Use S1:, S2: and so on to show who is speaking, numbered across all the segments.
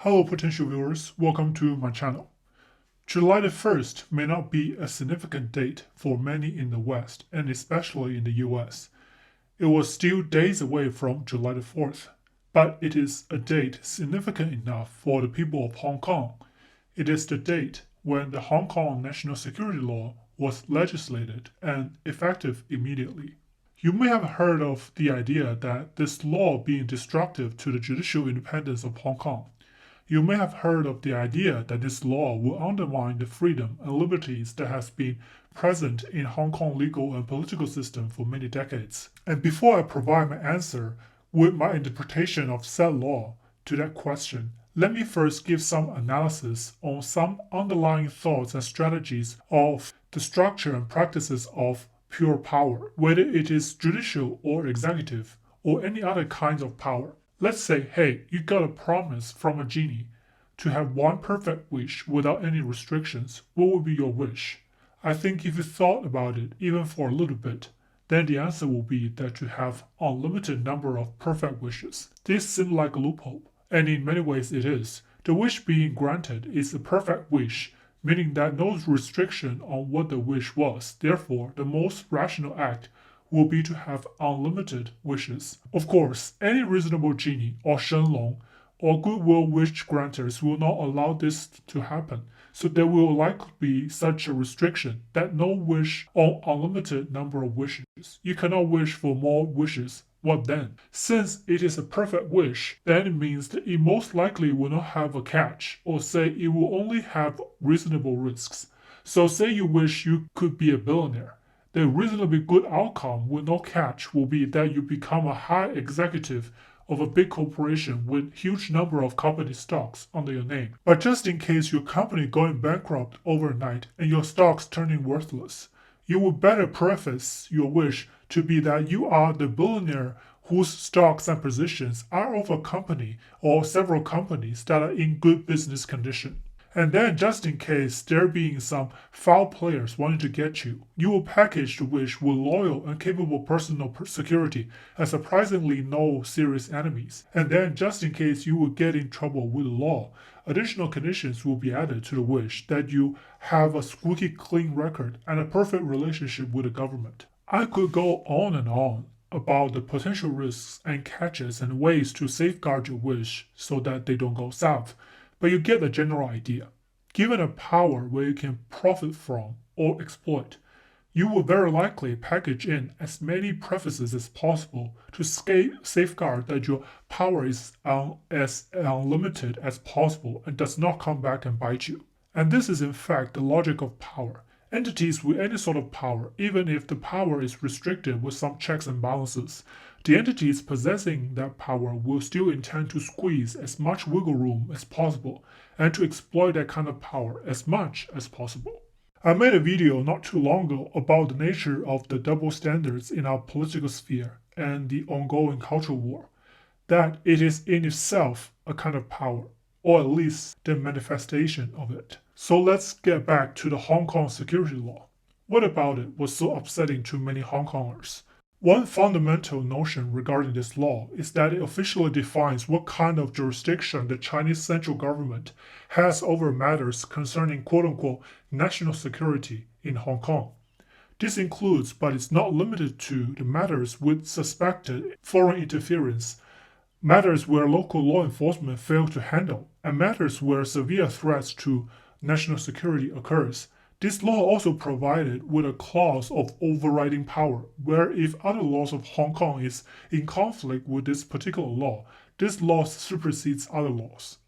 S1: Hello potential viewers, welcome to my channel. July the 1st may not be a significant date for many in the West and especially in the US. It was still days away from July the 4th, but it is a date significant enough for the people of Hong Kong. It is the date when the Hong Kong National Security Law was legislated and effective immediately. You may have heard of the idea that this law being destructive to the judicial independence of Hong Kong. You may have heard of the idea that this law will undermine the freedom and liberties that has been present in Hong Kong legal and political system for many decades. And before I provide my answer with my interpretation of said law to that question, let me first give some analysis on some underlying thoughts and strategies of the structure and practices of pure power, whether it is judicial or executive or any other kinds of power. Let's say, hey, you got a promise from a genie to have one perfect wish without any restrictions. What would be your wish? I think if you thought about it even for a little bit, then the answer will be that you have unlimited number of perfect wishes. This seems like a loophole, and in many ways it is. The wish being granted is a perfect wish, meaning that no restriction on what the wish was. Therefore, the most rational act will be to have unlimited wishes. Of course, any reasonable genie or Shenlong or goodwill wish granters will not allow this to happen, so there will likely be such a restriction that no wish on unlimited number of wishes. You cannot wish for more wishes. What then? Since it is a perfect wish, then it means that it most likely will not have a catch, or say it will only have reasonable risks. So say you wish you could be a billionaire. The reasonably good outcome with no catch will be that you become a high executive of a big corporation with huge number of company stocks under your name. But just in case your company going bankrupt overnight and your stocks turning worthless, you would better preface your wish to be that you are the billionaire whose stocks and positions are of a company or several companies that are in good business condition. And then just in case there being some foul players wanting to get you, you will package the wish with loyal and capable personal security and surprisingly no serious enemies. And then just in case you will get in trouble with the law, additional conditions will be added to the wish that you have a squeaky clean record and a perfect relationship with the government. I could go on and on about the potential risks and catches and ways to safeguard your wish so that they don't go south. But you get the general idea. Given a power where you can profit from or exploit, you will very likely package in as many prefaces as possible to safeguard that your power is as unlimited as possible and does not come back and bite you. And this is in fact the logic of power. Entities with any sort of power, even if the power is restricted with some checks and balances, the entities possessing that power will still intend to squeeze as much wiggle room as possible and to exploit that kind of power as much as possible. I made a video not too long ago about the nature of the double standards in our political sphere and the ongoing cultural war, that it is in itself a kind of power, or at least the manifestation of it. So let's get back to the Hong Kong security law. What about it was so upsetting to many Hong Kongers? One fundamental notion regarding this law is that it officially defines what kind of jurisdiction the Chinese central government has over matters concerning quote-unquote national security in Hong Kong. This includes, but is not limited to, the matters with suspected foreign interference, matters where local law enforcement fail to handle, and matters where severe threats to national security occurs. This law also provided with a clause of overriding power, where if other laws of Hong Kong is in conflict with this particular law, this law supersedes other laws.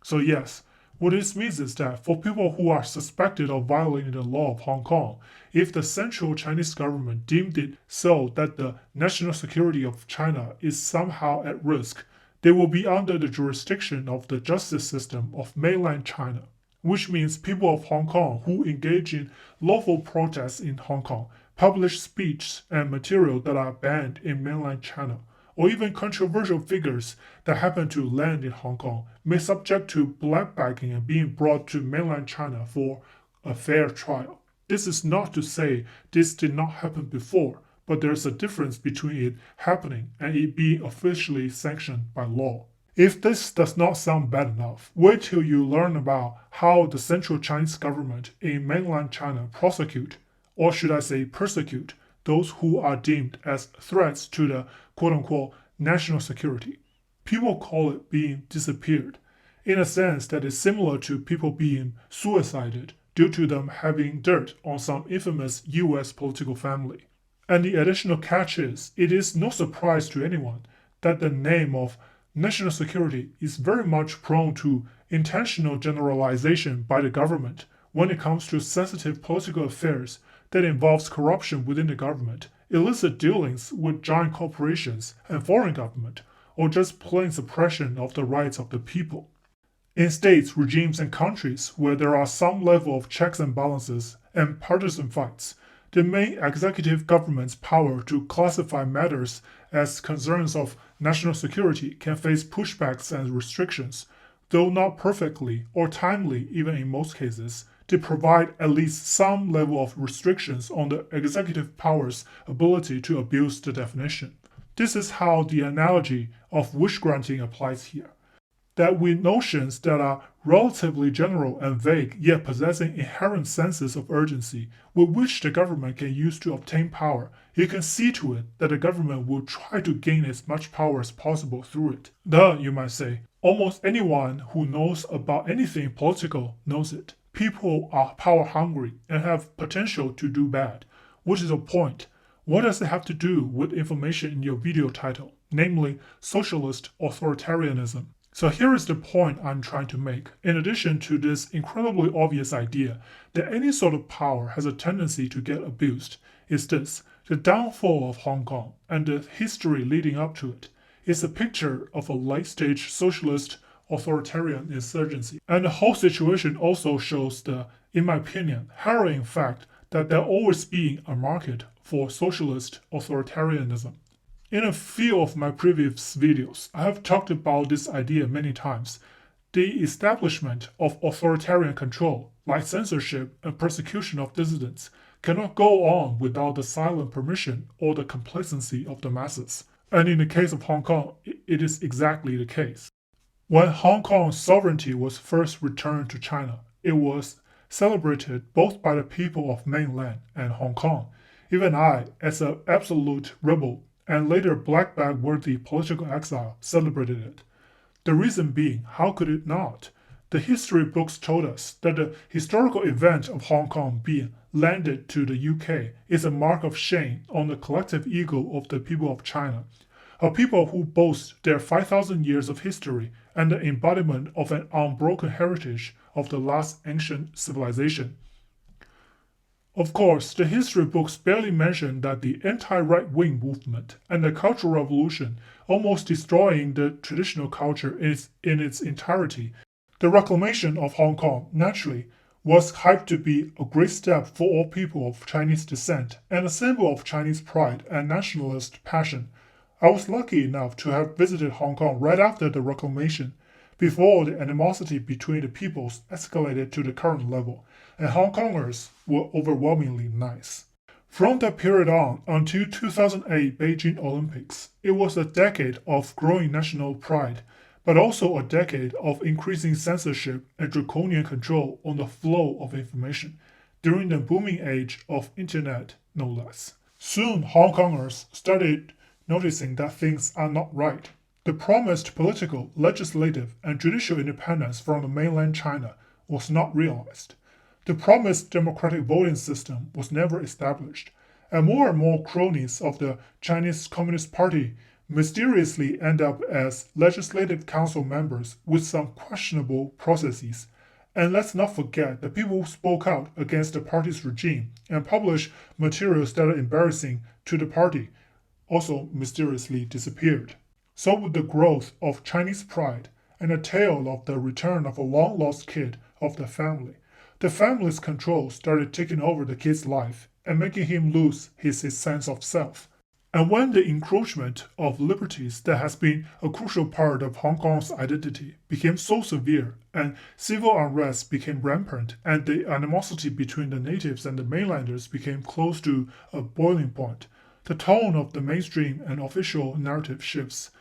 S1: So yes, what this means is that for people who are suspected of violating the law of Hong Kong, if the central Chinese government deemed it so that the national security of China is somehow at risk, they will be under the jurisdiction of the justice system of mainland China, which means people of Hong Kong who engage in lawful protests in Hong Kong, publish speech and material that are banned in mainland China, or even controversial figures that happen to land in Hong Kong may subject to blackbacking and being brought to mainland China for a fair trial. This is not to say this did not happen before, but there's a difference between it happening and it being officially sanctioned by law. If this does not sound bad enough, wait till you learn about how the central Chinese government in mainland China prosecute, or should I say persecute, those who are deemed as threats to the quote-unquote national security. People call it being disappeared, in a sense that is similar to people being suicided due to them having dirt on some infamous US political family. And the additional catch is, it is no surprise to anyone that the name of national security is very much prone to intentional generalization by the government when it comes to sensitive political affairs that involves corruption within the government, illicit dealings with giant corporations and foreign government, or just plain suppression of the rights of the people. In states, regimes, and countries where there are some level of checks and balances and partisan fights, the main executive government's power to classify matters as concerns of national security can face pushbacks and restrictions, though not perfectly or timely even in most cases, to provide at least some level of restrictions on the executive power's ability to abuse the definition. This is how the analogy of wish granting applies here. That with notions that are relatively general and vague yet possessing inherent senses of urgency with which the government can use to obtain power, you can see to it that the government will try to gain as much power as possible through it. You might say, almost anyone who knows about anything political knows it. People are power hungry and have potential to do bad. What is the point? What does it have to do with information in your video title, namely Socialist Authoritarianism? So here is the point I'm trying to make. In addition to this incredibly obvious idea that any sort of power has a tendency to get abused, is this: the downfall of Hong Kong and the history leading up to it is a picture of a late-stage socialist authoritarian insurgency. And the whole situation also shows the, in my opinion, harrowing fact that there always being a market for socialist authoritarianism. In a few of my previous videos, I have talked about this idea many times. The establishment of authoritarian control, like censorship and persecution of dissidents, cannot go on without the silent permission or the complacency of the masses. And in the case of Hong Kong, it is exactly the case. When Hong Kong's sovereignty was first returned to China, it was celebrated both by the people of mainland and Hong Kong. Even I, as an absolute rebel and later black bag-worthy political exile, celebrated it. The reason being, how could it not? The history books told us that the historical event of Hong Kong being landed to the UK is a mark of shame on the collective ego of the people of China, a people who boast their 5,000 years of history and the embodiment of an unbroken heritage of the last ancient civilization. Of course, the history books barely mention that the anti-right-wing movement and the Cultural Revolution, almost destroying the traditional culture in its entirety. The reclamation of Hong Kong, naturally, was hyped to be a great step for all people of Chinese descent and a symbol of Chinese pride and nationalist passion. I was lucky enough to have visited Hong Kong right after the reclamation, before the animosity between the peoples escalated to the current level, and Hong Kongers were overwhelmingly nice. From that period on until 2008 Beijing Olympics, it was a decade of growing national pride, but also a decade of increasing censorship and draconian control on the flow of information during the booming age of internet, no less. Soon, Hong Kongers started noticing that things are not right. The promised political, legislative, and judicial independence from the mainland China was not realized. The promised democratic voting system was never established, and more cronies of the Chinese Communist Party mysteriously end up as legislative council members with some questionable processes. And let's not forget the people who spoke out against the party's regime and published materials that are embarrassing to the party also mysteriously disappeared. So with the growth of Chinese pride and the tale of the return of a long-lost kid of the family's control started taking over the kid's life and making him lose his sense of self. And when the encroachment of liberties that has been a crucial part of Hong Kong's identity became so severe and civil unrest became rampant and the animosity between the natives and the mainlanders became close to a boiling point, the tone of the mainstream and official narrative shifts.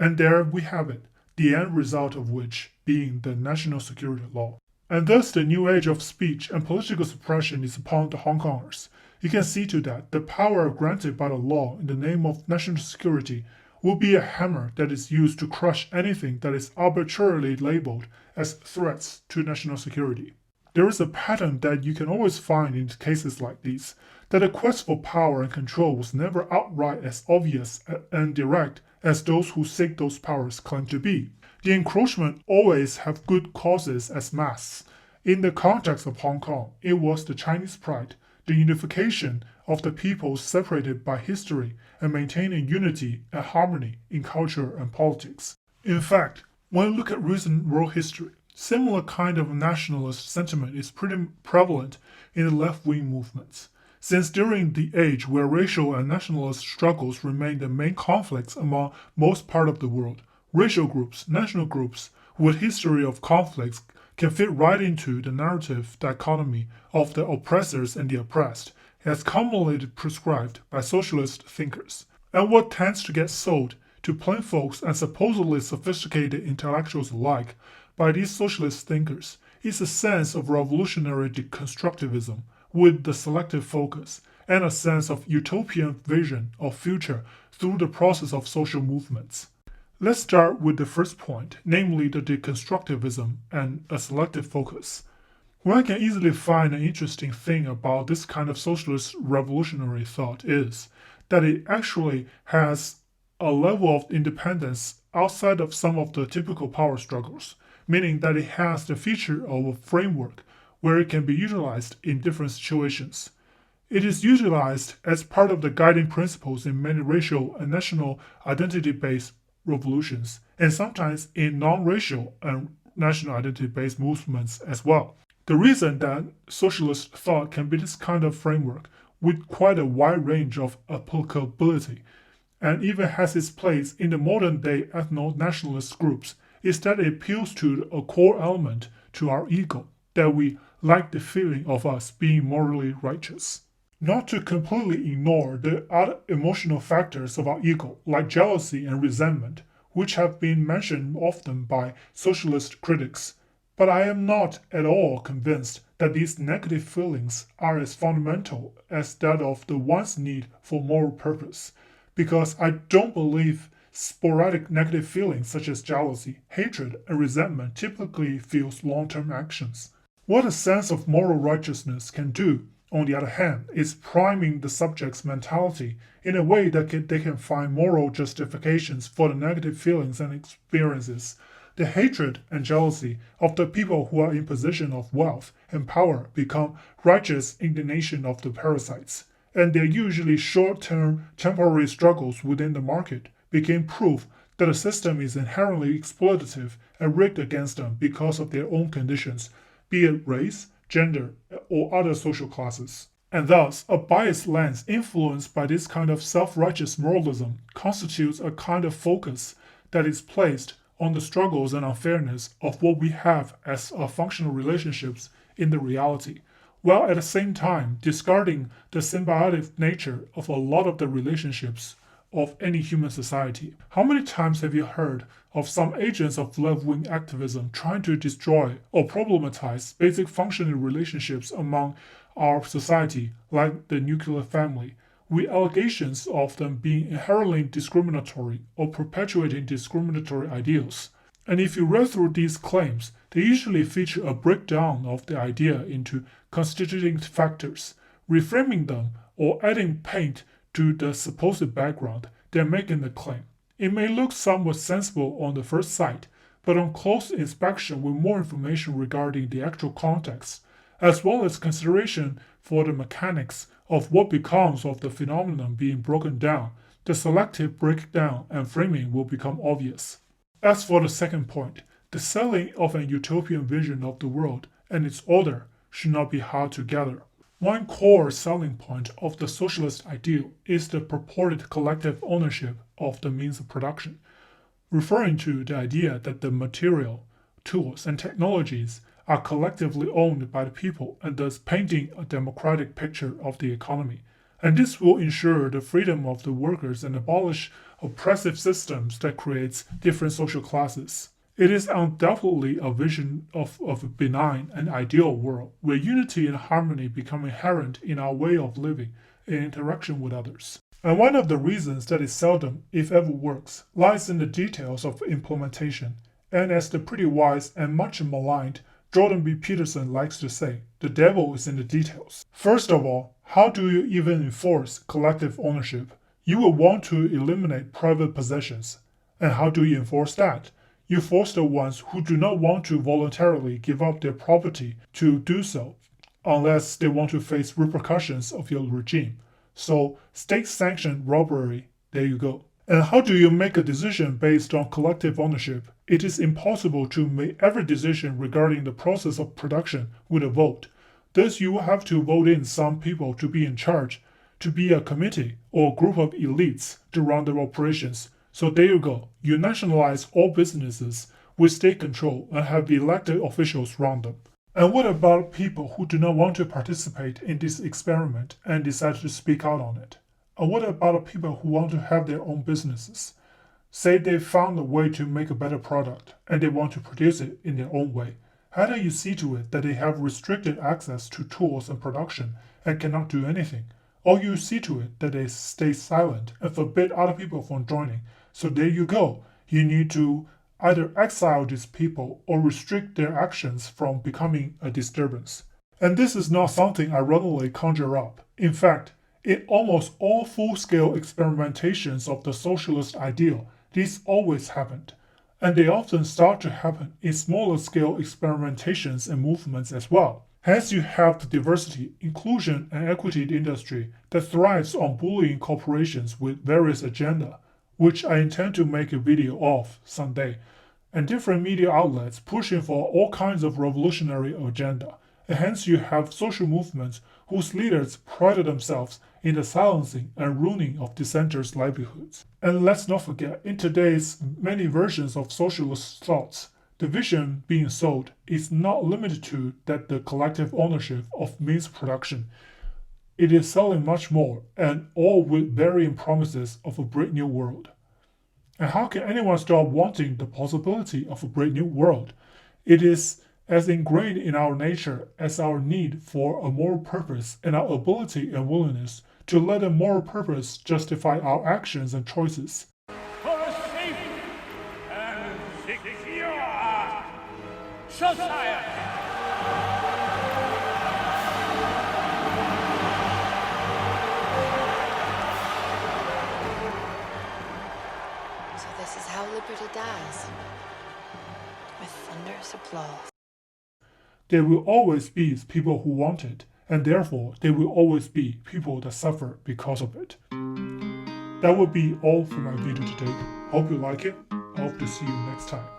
S1: And there we have it. the end result of which being the national security law. And thus the new age of speech and political suppression is upon the Hong Kongers. You can see to that the power granted by the law in the name of national security will be a hammer that is used to crush anything that is arbitrarily labeled as threats to national security. There is a pattern that you can always find in cases like these, that the quest for power and control was never outright as obvious and direct as those who seek those powers claim to be. The encroachment always have good causes as masks. In the context of Hong Kong, it was the Chinese pride, the unification of the peoples separated by history and maintaining unity and harmony in culture and politics. In fact, when you look at recent world history, similar kind of nationalist sentiment is pretty prevalent in the left-wing movements. Since during the age where racial and nationalist struggles remained the main conflicts among most part of the world, racial groups, national groups with history of conflicts can fit right into the narrative dichotomy of the oppressors and the oppressed, as commonly prescribed by socialist thinkers. And what tends to get sold to plain folks and supposedly sophisticated intellectuals alike by these socialist thinkers is a sense of revolutionary deconstructivism with the selective focus and a sense of utopian vision of future through the process of social movements. Let's start with the first point, namely the deconstructivism and a selective focus. One can easily find an interesting thing about this kind of socialist revolutionary thought is that it actually has a level of independence outside of some of the typical power struggles, meaning that it has the feature of a framework where it can be utilized in different situations. It is utilized as part of the guiding principles in many racial and national identity-based revolutions, and sometimes in non-racial and national identity-based movements as well. The reason that socialist thought can be this kind of framework with quite a wide range of applicability and even has its place in the modern-day ethno-nationalist groups is that it appeals to a core element to our ego, that we like the feeling of us being morally righteous. Not to completely ignore the other emotional factors of our ego, like jealousy and resentment, which have been mentioned often by socialist critics. But I am not at all convinced that these negative feelings are as fundamental as that of the one's need for moral purpose, because I don't believe sporadic negative feelings such as jealousy, hatred, and resentment typically fuels long-term actions. What a sense of moral righteousness can do, on the other hand, is priming the subject's mentality in a way that they can find moral justifications for the negative feelings and experiences. The hatred and jealousy of the people who are in position of wealth and power become righteous indignation of the parasites, and their usually short-term temporary struggles within the market became proof that the system is inherently exploitative and rigged against them because of their own conditions, be it race, gender, or other social classes. And thus, a biased lens influenced by this kind of self-righteous moralism constitutes a kind of focus that is placed on the struggles and unfairness of what we have as functional relationships in the reality, while at the same time discarding the symbiotic nature of a lot of the relationships of any human society. How many times have you heard of some agents of left-wing activism trying to destroy or problematize basic functioning relationships among our society, like the nuclear family, with allegations of them being inherently discriminatory or perpetuating discriminatory ideals? And if you read through these claims, they usually feature a breakdown of the idea into constituting factors, reframing them, or adding paint to the supposed background they're making the claim. It may look somewhat sensible on the first sight, but on close inspection with more information regarding the actual context, as well as consideration for the mechanics of what becomes of the phenomenon being broken down, the selective breakdown and framing will become obvious. As for the second point, the selling of an utopian vision of the world and its order should not be held together. One core selling point of the socialist ideal is the purported collective ownership of the means of production, referring to the idea that the material, tools, and technologies are collectively owned by the people and thus painting a democratic picture of the economy. And this will ensure the freedom of the workers and abolish oppressive systems that creates different social classes. It is undoubtedly a vision of a benign and ideal world where unity and harmony become inherent in our way of living in interaction with others. And one of the reasons that it seldom, if ever, works lies in the details of implementation. And as the pretty wise and much maligned Jordan B. Peterson likes to say, the devil is in the details. First of all, how do you even enforce collective ownership? You will want to eliminate private possessions. And how do you enforce that? You force the ones who do not want to voluntarily give up their property to do so, unless they want to face repercussions of your regime. So, state-sanctioned robbery, there you go. And how do you make a decision based on collective ownership? It is impossible to make every decision regarding the process of production with a vote. Thus, you will have to vote in some people to be in charge, to be a committee or a group of elites to run the operations. So there you go. You nationalize all businesses with state control and have elected officials run them. And what about people who do not want to participate in this experiment and decide to speak out on it? And what about people who want to have their own businesses? Say they found a way to make a better product and they want to produce it in their own way. How do you see to it that they have restricted access to tools and production and cannot do anything? Or you see to it that they stay silent and forbid other people from joining. So there you go. You need to either exile these people or restrict their actions from becoming a disturbance. And this is not something I randomly conjure up. In fact, in almost all full-scale experimentations of the socialist ideal, this always happened. And they often start to happen in smaller-scale experimentations and movements as well. Hence, you have the diversity, inclusion, and equity industry that thrives on bullying corporations with various agendas, which I intend to make a video of someday, and different media outlets pushing for all kinds of revolutionary agenda. And hence you have social movements whose leaders prided themselves in the silencing and ruining of dissenters' livelihoods. And let's not forget, in today's many versions of socialist thoughts, the vision being sold is not limited to that the collective ownership of means production. It is selling much more, and all with varying promises of a great new world. And how can anyone stop wanting the possibility of a great new world? It is as ingrained in our nature as our need for a moral purpose and our ability and willingness to let a moral purpose justify our actions and choices.
S2: For a safe and secure society.
S3: So this is how liberty dies, with thunderous applause.
S1: There will always be people who want it, and therefore there will always be people that suffer because of it. That will be all for my video today. Hope you like it. I hope to see you next time.